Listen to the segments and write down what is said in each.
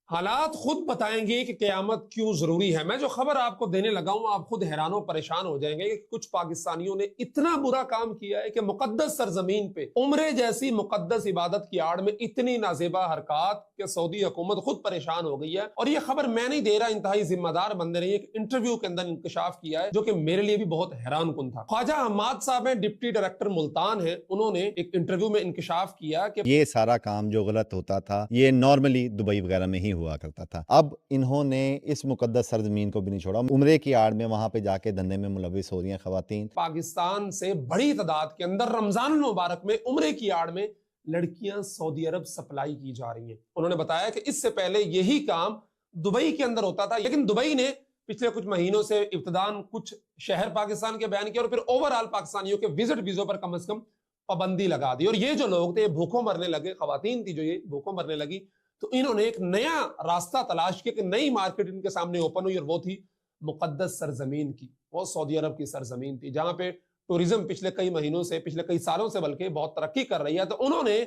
حالات خود بتائیں گے کہ قیامت کیوں ضروری ہے۔ میں جو خبر آپ کو دینے لگا ہوں آپ خود حیران و پریشان ہو جائیں گے کہ کچھ پاکستانیوں نے اتنا برا کام کیا ہے کہ مقدس سرزمین پہ عمرے جیسی مقدس عبادت کی آڑ میں اتنی نازیبا حرکات کہ سعودی حکومت خود پریشان ہو گئی ہے۔ اور یہ خبر میں نہیں دے رہا، انتہائی ذمہ دار بندے نے ایک انٹرویو کے اندر انکشاف کیا ہے جو کہ میرے لیے بھی بہت حیران کن تھا۔ خواجہ حماد صاحب ہیں، ڈپٹی ڈائریکٹر ملتان ہیں، انہوں نے ایک انٹرویو میں انکشاف کیا کہ یہ سارا کام جو غلط ہوتا تھا یہ نارملی دبئی وغیرہ میں ہی ہوا کرتا تھا۔ اب انہوں نے اس مقدس سرزمین کو بھی نہیں چھوڑا، عمرے کی آڑ میں وہاں پہ جا کے دھندے میں ملوث ہو رہی ہیں خواتین۔ پاکستان سے بڑی تعداد کے اندر رمضان المبارک میں عمرے کی آڑ میں لڑکیاں سعودی عرب سپلائی کی جا رہی ہیں۔ انہوں نے بتایا کہ اس سے پہلے یہی کام دبئی کے اندر ہوتا تھا، لیکن دبئی نے پچھلے کچھ مہینوں سے ابتداً کچھ شہر پاکستان کے بیان کیا اور پھر اوورال پاکستانیوں کے وزٹ ویزوں پر کم از کم پابندی لگا دی، اور یہ جو لوگ تھے بھوکوں مرنے لگے، خواتین تھی جو یہ بھوکوں مرنے لگی، تو انہوں نے ایک نیا راستہ تلاش کیا کہ نئی مارکیٹ ان کے سامنے اوپن ہوئی، اور وہ تھی مقدس سرزمین کی۔ وہ سعودی عرب کی سرزمین تھی جہاں پہ ٹورزم پچھلے کئی مہینوں سے، پچھلے کئی سالوں سے بلکہ بہت ترقی کر رہی ہے۔ تو انہوں نے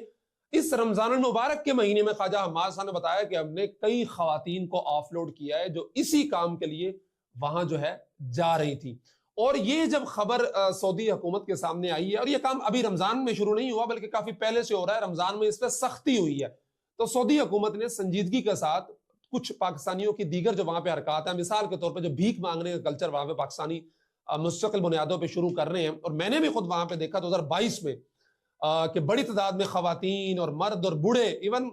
اس رمضان المبارک کے مہینے میں خواجہ حماد صاحب نے بتایا کہ ہم نے کئی خواتین کو آف لوڈ کیا ہے جو اسی کام کے لیے وہاں جو ہے جا رہی تھی۔ اور یہ جب خبر سعودی حکومت کے سامنے آئی ہے، اور یہ کام ابھی رمضان میں شروع نہیں ہوا بلکہ کافی پہلے سے ہو رہا ہے، رمضان میں اس پہ سختی ہوئی ہے، تو سعودی حکومت نے سنجیدگی کے ساتھ کچھ پاکستانیوں کی دیگر جو وہاں پہ حرکات ہیں، مثال کے طور پہ جو بھیک مانگنے کا کلچر وہاں پہ پاکستانی مستقل بنیادوں پہ شروع کر رہے ہیں، اور میں نے بھی خود وہاں پہ دیکھا 2022 میں کہ بڑی تعداد میں خواتین اور مرد اور بوڑھے، ایون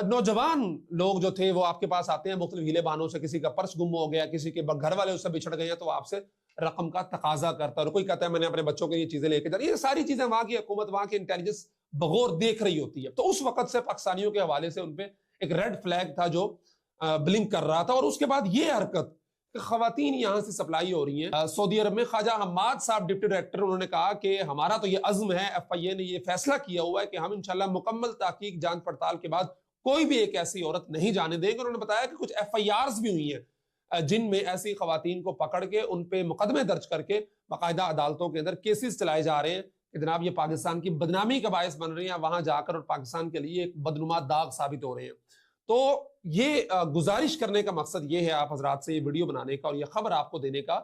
نوجوان لوگ جو تھے وہ آپ کے پاس آتے ہیں مختلف ہیلے بہانوں سے، کسی کا پرس گم ہو گیا، کسی کے گھر والے اس سے بچھڑ گئے ہیں تو آپ سے رقم کا تقاضا کرتا ہے، اور کوئی کہتا ہے میں نے اپنے بچوں کے لیے چیزیں لے کے جا رہی، یہ ساری چیزیں وہاں کی حکومت، وہاں کی انٹیلیجنس بغور دیکھ رہی ہوتی ہے۔ تو اس وقت سے پاکستانیوں کے حوالے سے ان پہ ایک ریڈ فلیگ تھا جو بلنک کر رہا تھا، اور اس کے بعد یہ حرکت کہ خواتین یہاں سے سپلائی ہو رہی ہیں سعودی عرب میں۔ خواجہ حماد صاحب ڈپٹی ڈائریکٹر، انہوں نے کہا کہ ہمارا تو یہ عزم ہے، ایف آئی اے نے یہ فیصلہ کیا ہوا ہے کہ ہم انشاءاللہ مکمل تحقیق جانچ پڑتال کے بعد کوئی بھی ایک ایسی عورت نہیں جانے دیں گے۔ انہوں نے بتایا کہ کچھ ایف آئی آرز بھی ہوئی ہیں جن میں ایسی خواتین کو پکڑ کے ان پہ مقدمے درج کر کے باقاعدہ عدالتوں کے اندر کیسز چلائے جا رہے ہیں کہ جناب یہ پاکستان کی بدنامی کا باعث بن رہی ہیں، وہاں جا کر اور پاکستان کے لیے ایک بدنما داغ ثابت ہو رہے ہیں۔ تو یہ گزارش کرنے کا مقصد یہ ہے آپ حضرات سے یہ ویڈیو بنانے کا اور یہ خبر آپ کو دینے کا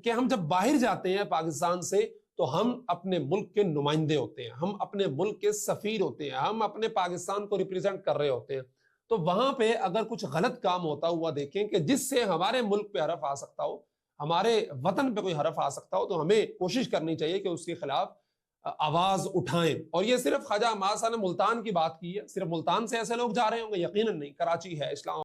کہ ہم جب باہر جاتے ہیں پاکستان سے تو ہم اپنے ملک کے نمائندے ہوتے ہیں، ہم اپنے ملک کے سفیر ہوتے ہیں، ہم اپنے پاکستان کو ریپرزینٹ کر رہے ہوتے ہیں۔ تو وہاں پہ اگر کچھ غلط کام ہوتا ہوا دیکھیں کہ جس سے ہمارے ملک پہ حرف آ سکتا ہو، ہمارے وطن پہ کوئی حرف آ سکتا ہو، تو ہمیں کوشش کرنی چاہیے کہ اس کے خلاف آواز اٹھائیں۔ اور یہ صرف خواجہ حماد صاحب نے ملتان کی بات کی ہے، صرف ملتان سے ایسے لوگ جا رہے ہوں گے؟ یقیناً نہیں، کراچی ہے، اسلام